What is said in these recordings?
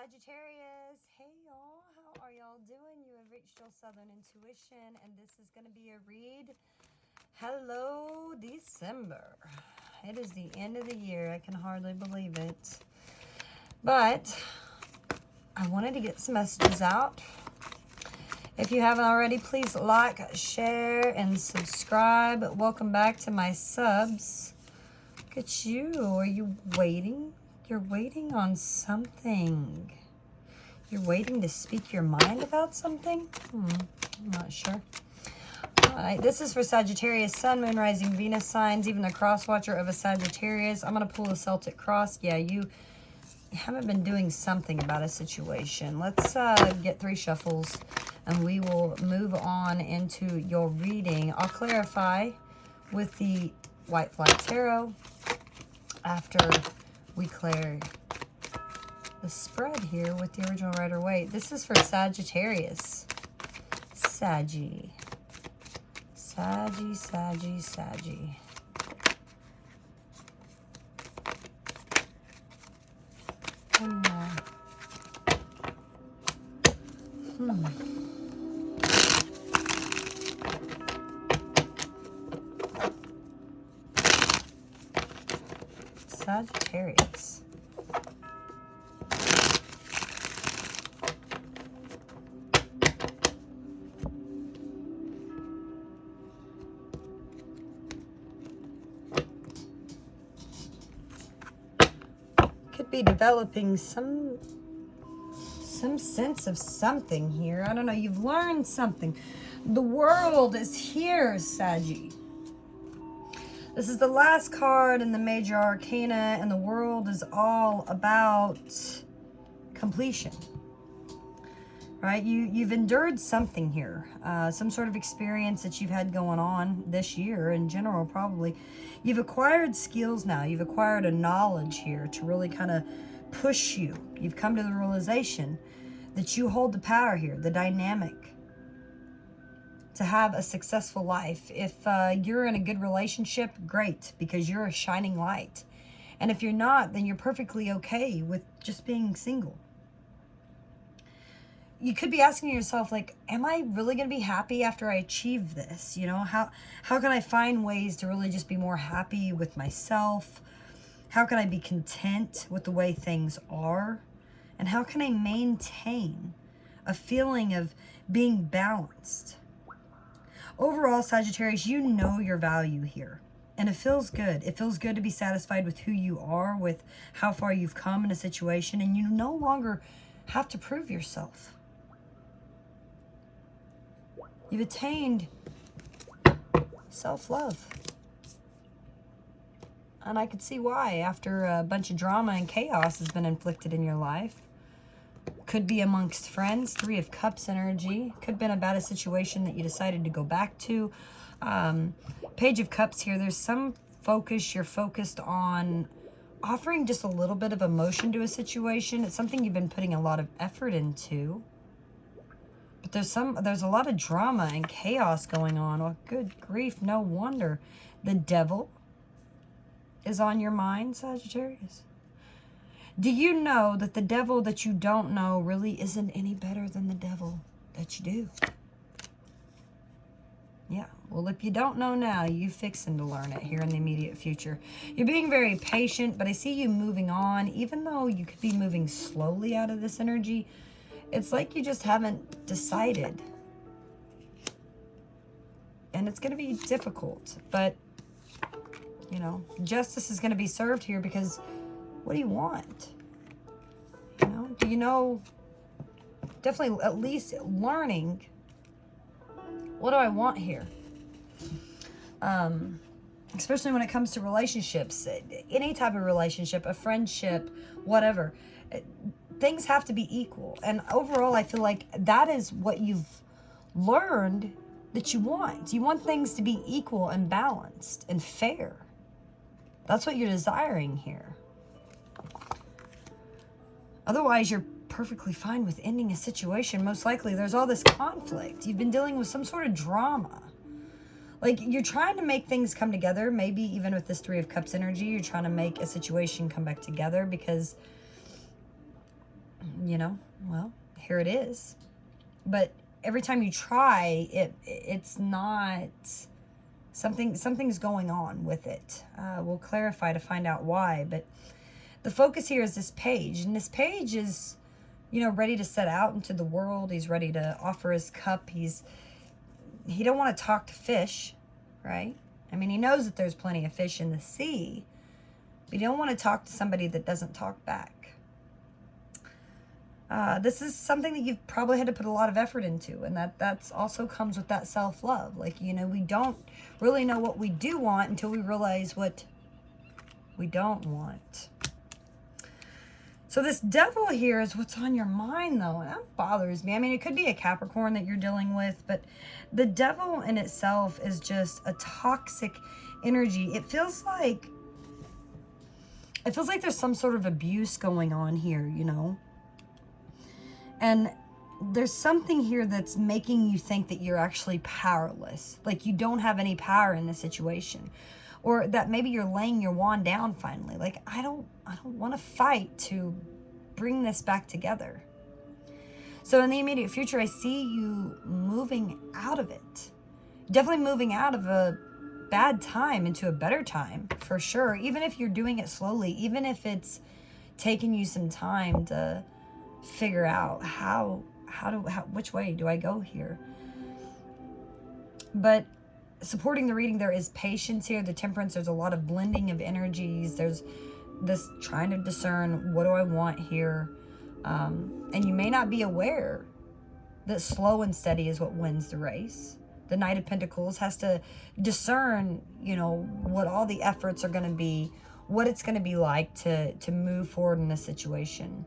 Sagittarius, hey y'all, how are y'all doing? You have reached your Southern Intuition, and this is going to be a read. Hello, December. It is the end of the year. I can hardly believe it. But I wanted to get some messages out. If you haven't already, please like, share, and subscribe. Welcome back to my subs. Look at you. Are you waiting? You're waiting on something. You're waiting to speak your mind about something? I'm not sure. All right, this is for Sagittarius, Sun, Moon, Rising, Venus signs, even the cross watcher of a Sagittarius. I'm going to pull a Celtic cross. Yeah, you haven't been doing something about a situation. Let's get 3 shuffles, and we will move on into your reading. I'll clarify with the White Flag Tarot after we clear the spread here with the original Rider-Waite. This is for Sagittarius. Saggy. Saggy, Saggy, Saggy. One more. Sagittarius. Could be developing some sense of something here. I don't know. You've learned something. The world is here, Saggy. This is the last card in the major arcana, and the world is all about completion. Right? You've endured something here. Some sort of experience that you've had going on this year in general, probably. You've acquired skills now. You've acquired a knowledge here to really kind of push you. You've come to the realization that you hold the power here, the dynamic, to have a successful life. If you're in a good relationship, great, because you're a shining light. And if you're not, then you're perfectly okay with just being single. You could be asking yourself, like, am I really going to be happy after I achieve this? You know, how can I find ways to really just be more happy with myself? How can I be content with the way things are? And how can I maintain a feeling of being balanced? Overall, Sagittarius, you know your value here. And it feels good. It feels good to be satisfied with who you are, with how far you've come in a situation. And you no longer have to prove yourself. You've attained self-love. And I could see why, after a bunch of drama and chaos has been inflicted in your life. Could be amongst friends. 3 of Cups energy. Could have been about a situation that you decided to go back to. Page of Cups here. There's some focus. You're focused on offering just a little bit of emotion to a situation. It's something you've been putting a lot of effort into. But there's a lot of drama and chaos going on. Oh, good grief. No wonder. The devil is on your mind, Sagittarius. Do you know that the devil that you don't know really isn't any better than the devil that you do? Yeah, well, if you don't know now, you're fixing to learn it here in the immediate future. You're being very patient, but I see you moving on. Even though you could be moving slowly out of this energy, it's like you just haven't decided. And it's going to be difficult, but, you know, justice is going to be served here, because what do you want? You know, do you know, definitely at least learning, what do I want here? Especially when it comes to relationships, any type of relationship, a friendship, whatever. Things have to be equal. And overall, I feel like that is what you've learned that you want. You want things to be equal and balanced and fair. That's what you're desiring here. Otherwise, you're perfectly fine with ending a situation. Most likely, there's all this conflict. You've been dealing with some sort of drama. Like, you're trying to make things come together. Maybe even with this 3 of Cups energy, you're trying to make a situation come back together, because you know, well, here it is. But every time you try, it's not, something's going on with it. We'll clarify to find out why, but the focus here is this page, and this page is, you know, ready to set out into the world. He's ready to offer his cup. He don't want to talk to fish, right? I mean, he knows that there's plenty of fish in the sea, but you don't want to talk to somebody that doesn't talk back. This is something that you've probably had to put a lot of effort into, and that's also comes with that self-love. Like, you know, we don't really know what we do want until we realize what we don't want. So this devil here is what's on your mind, though, and that bothers me. I mean, it could be a Capricorn that you're dealing with, but the devil in itself is just a toxic energy. It feels like there's some sort of abuse going on here, you know? And there's something here that's making you think that you're actually powerless. Like you don't have any power in the situation. Or that maybe you're laying your wand down finally. Like, I don't want to fight to bring this back together. So in the immediate future, I see you moving out of it. Definitely moving out of a bad time into a better time, for sure. Even if you're doing it slowly, even if it's taking you some time to figure out which way do I go here. But supporting the reading, there is patience here. The Temperance, there's a lot of blending of energies. There's this trying to discern, what do I want here? And you may not be aware that slow and steady is what wins the race. The Knight of Pentacles has to discern, you know, what all the efforts are going to be, what it's going to be like to move forward in a situation.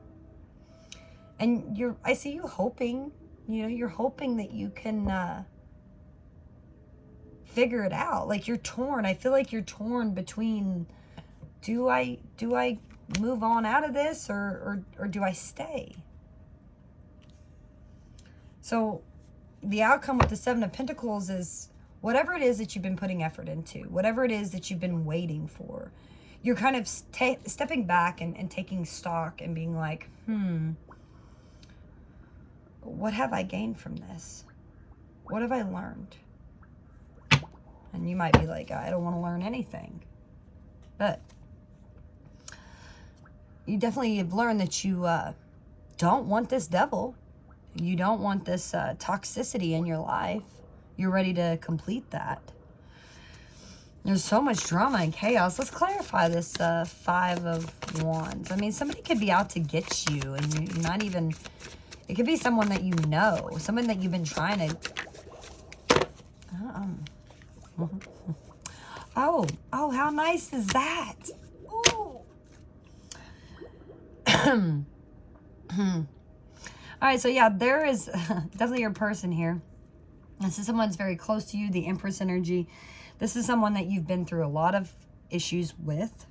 And I see you hoping, you know, you're hoping that you can figure it out. Like you're torn. I feel like you're torn between, do I move on out of this or do I stay? So the outcome with the Seven of Pentacles is whatever it is that you've been putting effort into, whatever it is that you've been waiting for, you're kind of stepping back and taking stock and being like, what have I gained from this? What have I learned? And you might be like, I don't want to learn anything. But you definitely have learned that you don't want this devil. You don't want this toxicity in your life. You're ready to complete that. There's so much drama and chaos. Let's clarify this Five of Wands. I mean, somebody could be out to get you, and you're not even... It could be someone that you know, someone that you've been trying to... Oh, how nice is that? Ooh. All right, so yeah, there is definitely your person here. This is someone that's very close to you, the Empress energy. This is someone that you've been through a lot of issues with.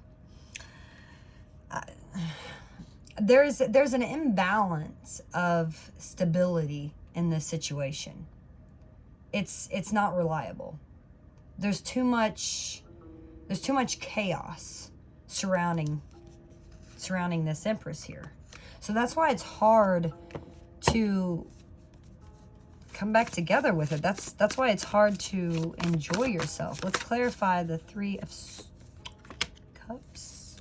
There's an imbalance of stability in this situation. It's not reliable. There's too much chaos surrounding this Empress here. So that's why it's hard to come back together with it. That's why it's hard to enjoy yourself. Let's clarify the Three of Cups.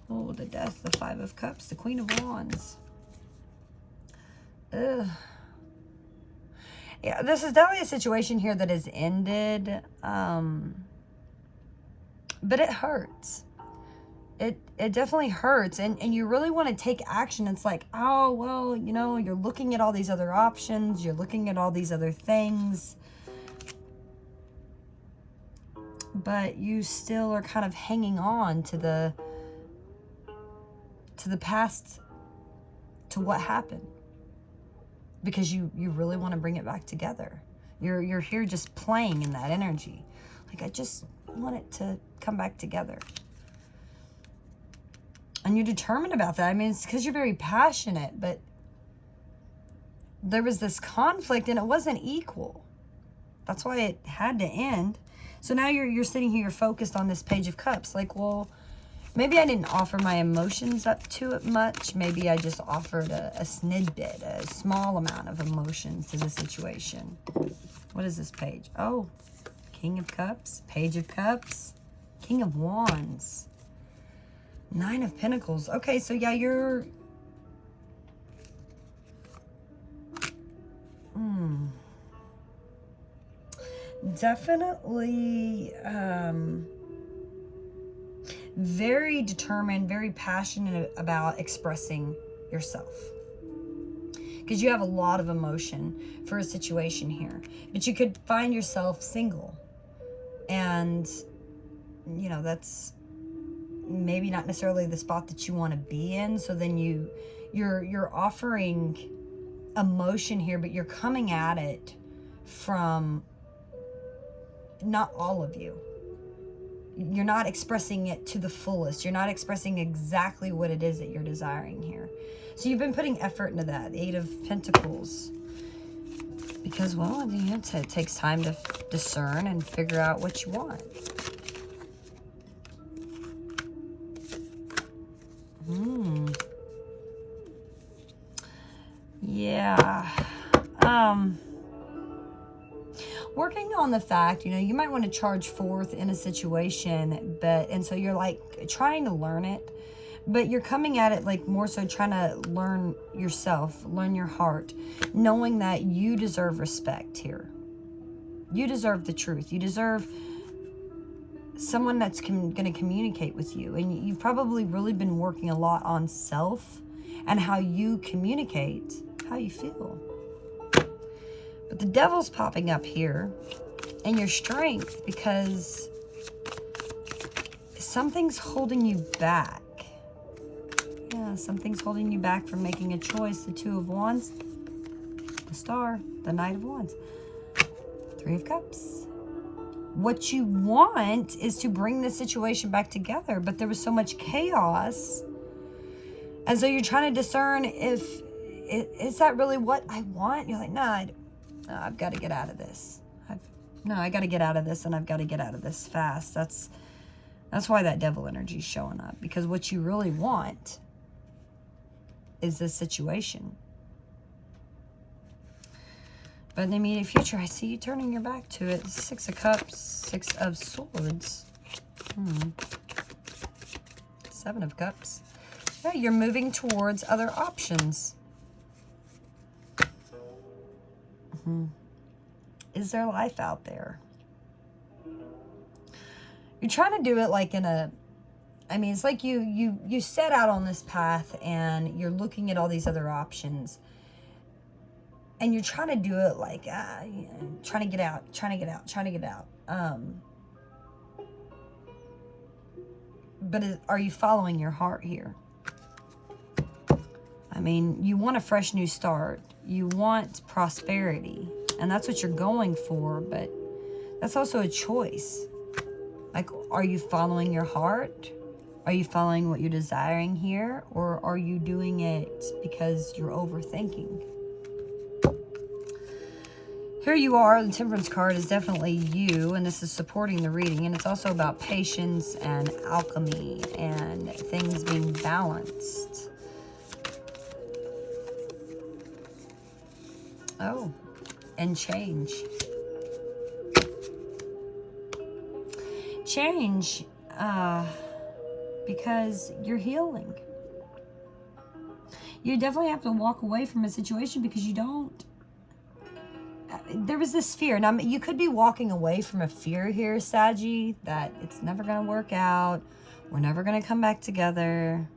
Oh, the Death, the Five of Cups, the Queen of Wands. Ugh. Yeah, this is definitely a situation here that has ended, but it hurts. It definitely hurts, and you really want to take action. It's like, oh, well, you know, you're looking at all these other options, you're looking at all these other things, but you still are kind of hanging on to the past, to what happened, because you really want to bring it back together. You're here just playing in that energy. Like, I just want it to come back together. And you're determined about that. I mean, it's because you're very passionate, but there was this conflict and it wasn't equal. That's why it had to end. So now you're sitting here, you're focused on this Page of Cups. Like, well, Maybe I didn't offer my emotions up to it much. Maybe I just offered a snidbit, a small amount of emotions to the situation. What is this page? Oh, King of Cups, Page of Cups, King of Wands, Nine of Pentacles. Okay, so yeah, you're... definitely very determined, very passionate about expressing yourself. Because you have a lot of emotion for a situation here. But you could find yourself single. And, you know, that's maybe not necessarily the spot that you want to be in. So then you're offering emotion here, but you're coming at it from not all of you. You're not expressing it to the fullest. You're not expressing exactly what it is that you're desiring here. So you've been putting effort into that. The Eight of Pentacles. Because, well, it takes time to discern and figure out what you want. Yeah. Working on the fact, you know, you might want to charge forth in a situation, and so you're like trying to learn it, but you're coming at it like more so trying to learn yourself, learn your heart, knowing that you deserve respect here. You deserve the truth. You deserve someone that's going to communicate with you. And you've probably really been working a lot on self and how you communicate, how you feel. But the devil's popping up here, and your strength, because something's holding you back. Yeah, something's holding you back from making a choice. The Two of Wands, the Star, the Knight of Wands, Three of Cups. What you want is to bring the situation back together, but there was so much chaos. And so you're trying to discern is that really what I want? You're like, nah, I've got to get out of this. I got to get out of this, and I've got to get out of this fast. That's why that devil energy is showing up. Because what you really want is this situation. But in the immediate future, I see you turning your back to it. Six of Cups, Six of Swords. Seven of Cups. Yeah, you're moving towards other options. Is there life out there? You're trying to do it like in a... I mean, it's like you set out on this path and you're looking at all these other options. And you're trying to do it like, trying to get out, trying to get out, trying to get out. But are you following your heart here? I mean, you want a fresh new start. You want prosperity. And that's what you're going for, but that's also a choice. Like, are you following your heart? Are you following what you're desiring here? Or are you doing it because you're overthinking? Here you are. The Temperance card is definitely you, and this is supporting the reading. And it's also about patience and alchemy and things being balanced. Oh, and change. Change, because you're healing. You definitely have to walk away from a situation because you don't. There was this fear. Now, you could be walking away from a fear here, Saggy, that it's never going to work out. We're never going to come back together.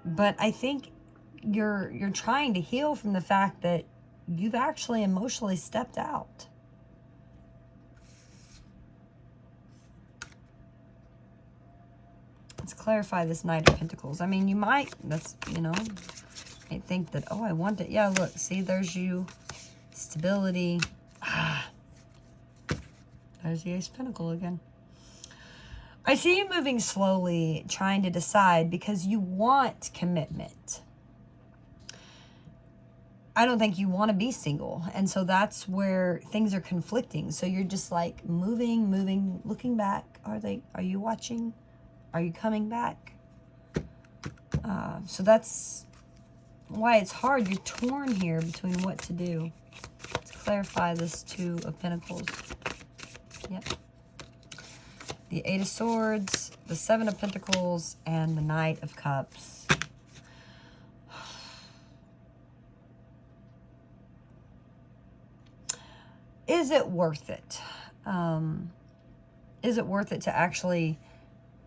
But I think you're trying to heal from the fact that you've actually emotionally stepped out. Let's clarify this Knight of Pentacles. I mean, you might, I think that, oh, I want it. Yeah, look, see, there's you. Stability. There's the Ace of Pentacles again. I see you moving slowly, trying to decide because you want commitment. I don't think you want to be single. And so that's where things are conflicting. So you're just like moving, looking back. Are you watching? Are you coming back? So that's why it's hard. You're torn here between what to do. Let's clarify this Two of Pentacles. Yep. The Eight of Swords, the Seven of Pentacles, and the Knight of Cups. Is it worth it? Is it worth it to actually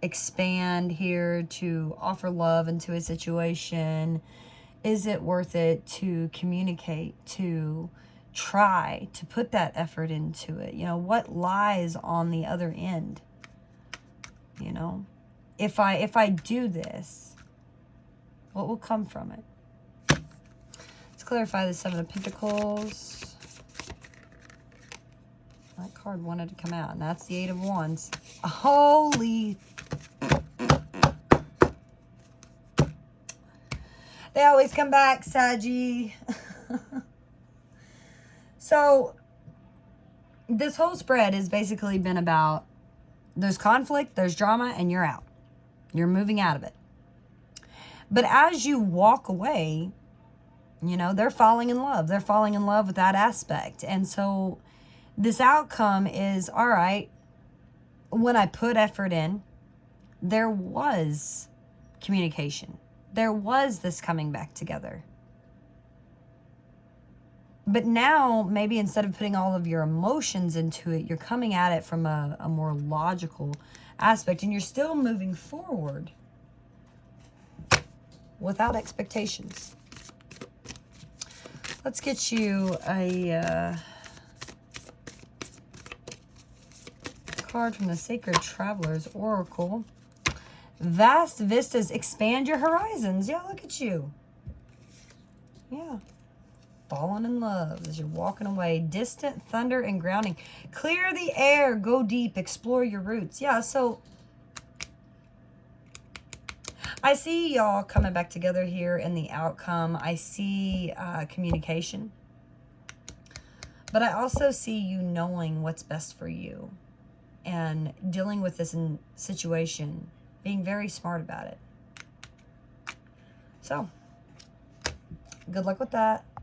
expand here, to offer love into a situation? Is it worth it to communicate, to try, to put that effort into it? You know, what lies on the other end? You know, if I do this, what will come from it? Let's clarify the Seven of Pentacles. That card wanted to come out, and that's the Eight of Wands. Holy... They always come back, Saggy. So, this whole spread has basically been about there's conflict, there's drama, and you're out. You're moving out of it. But as you walk away, you know, they're falling in love. They're falling in love with that aspect. And so this outcome is, all right, when I put effort in, there was communication. There was this coming back together. But now, maybe instead of putting all of your emotions into it, you're coming at it from a more logical aspect, and you're still moving forward without expectations. Let's get you a card from the Sacred Traveler's Oracle. Vast vistas, expand your horizons. Yeah, look at you. Yeah. Falling in love as you're walking away. Distant thunder and grounding. Clear the air. Go deep. Explore your roots. Yeah, so I see y'all coming back together here in the outcome. I see communication. But I also see you knowing what's best for you and dealing with this situation, being very smart about it. So, good luck with that.